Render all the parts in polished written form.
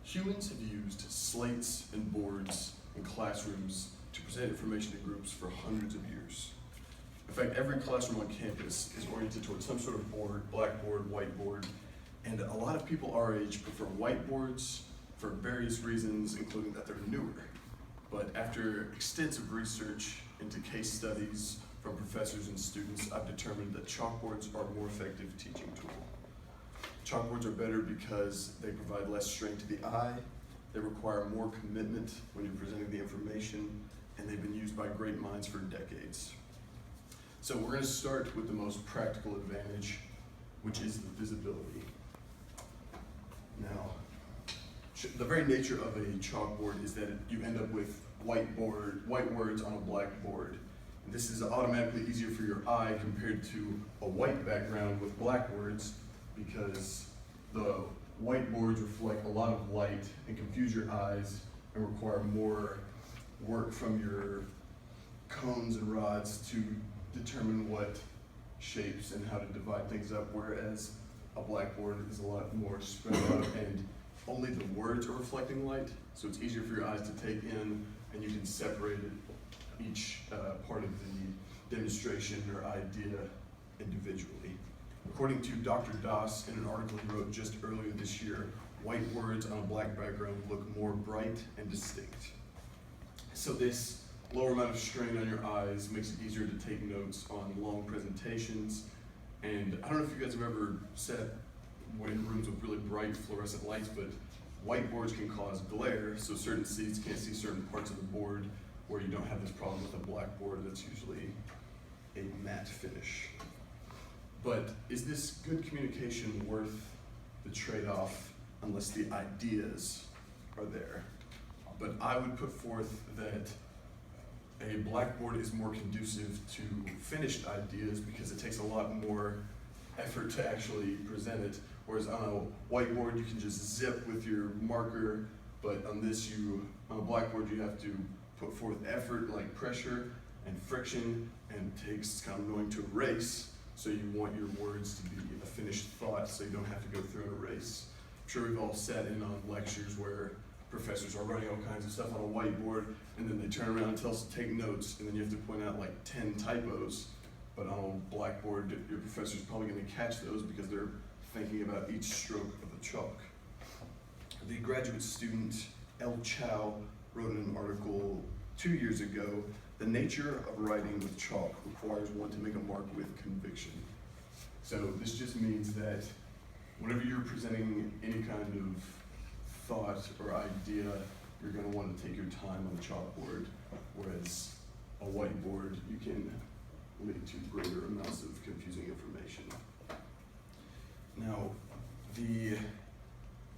Humans have used slates and boards in classrooms to present information to groups for hundreds of years. In fact, every classroom on campus is oriented towards some sort of board, blackboard, whiteboard, and a lot of people our age prefer whiteboards for various reasons, including that they're newer. But after extensive research into case studies from professors and students, I've determined that chalkboards are a more effective teaching tool. Chalkboards are better because they provide less strain to the eye, they require more commitment when you're presenting the information, and they've been used by great minds for decades. So we're going to start with the most practical advantage, which is the visibility. Now, the very nature of a chalkboard is that you end up with white words on a blackboard. And this is automatically easier for your eye compared to a white background with black words, because the whiteboards reflect a lot of light and confuse your eyes and require more work from your cones and rods to determine what shapes and how to divide things up, whereas a blackboard is a lot more spread out and only the words are reflecting light, so it's easier for your eyes to take in, and you can separate each part of the demonstration or idea individually. According to Dr. Doss, in an article he wrote just earlier this year, white words on a black background look more bright and distinct. So this lower amount of strain on your eyes makes it easier to take notes on long presentations. And I don't know if you guys have ever sat in rooms with really bright fluorescent lights, but whiteboards can cause glare, so certain seats can't see certain parts of the board, where you don't have this problem with a blackboard that's usually a matte finish. But is this good communication worth the trade-off unless the ideas are there? But I would put forth that a blackboard is more conducive to finished ideas because it takes a lot more effort to actually present it. Whereas on a whiteboard, you can just zip with your marker, but on a blackboard, you have to put forth effort like pressure and friction, and it takes kind of going to erase. So you want your words to be a finished thought, so you don't have to go through an erase. I'm sure we've all sat in on lectures where professors are writing all kinds of stuff on a whiteboard, and then they turn around and tell us to take notes, and then you have to point out like 10 typos. But on a blackboard, your professor's probably going to catch those because they're thinking about each stroke of the chalk. The graduate student L. Chow wrote in an article 2 years ago, "The nature of writing with chalk requires one to make a mark with conviction." So this just means that whenever you're presenting any kind of thought or idea, you're going to want to take your time on the chalkboard, whereas a whiteboard, you can lead to greater amounts of confusing information. Now, the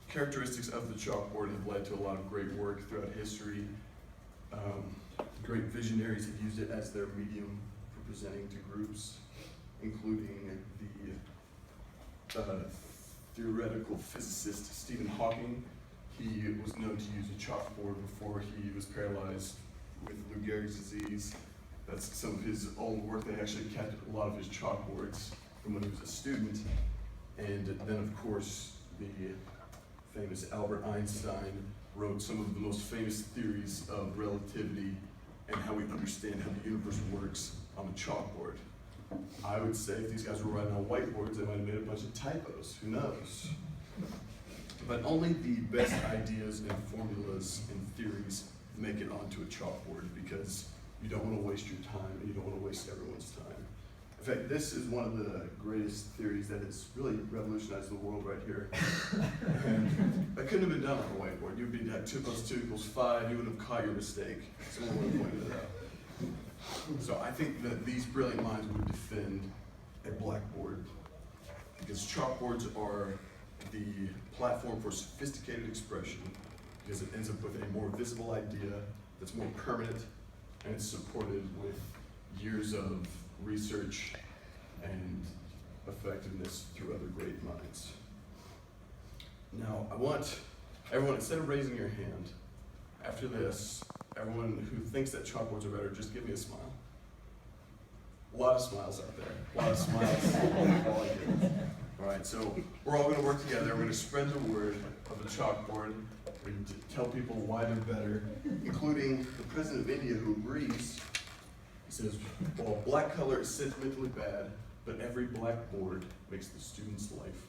characteristics of the chalkboard have led to a lot of great work throughout history. Great visionaries have used it as their medium for presenting to groups, including the theoretical physicist Stephen Hawking. He was known to use a chalkboard before he was paralyzed with Lou Gehrig's disease. That's some of his own work. They actually kept a lot of his chalkboards from when he was a student. And then, of course, the famous Albert Einstein wrote some of the most famous theories of relativity and how we understand how the universe works on a chalkboard. I would say if these guys were writing on whiteboards, they might have made a bunch of typos. Who knows? But only the best ideas and formulas and theories make it onto a chalkboard, because you don't want to waste your time and you don't want to waste everyone's time. In fact, this is one of the greatest theories that has really revolutionized the world right here. And that couldn't have been done on a whiteboard. You'd be at 2 + 2 = 5, you would have caught your mistake. Someone would have pointed it out. So I think that these brilliant minds would defend a blackboard, because chalkboards are the platform for sophisticated expression, because it ends up with a more visible idea that's more permanent, and it's supported with years of research and effectiveness through other great minds. Now, I want everyone, instead of raising your hand, after this, everyone who thinks that chalkboards are better, just give me a smile. A lot of smiles out there. A lot of smiles. All I get. All right, so we're all going to work together. We're going to spread the word of the chalkboard. where you tell people why they're better, including the president of India who agrees. He says, well, black color is sentimentally bad, but every blackboard makes the student's life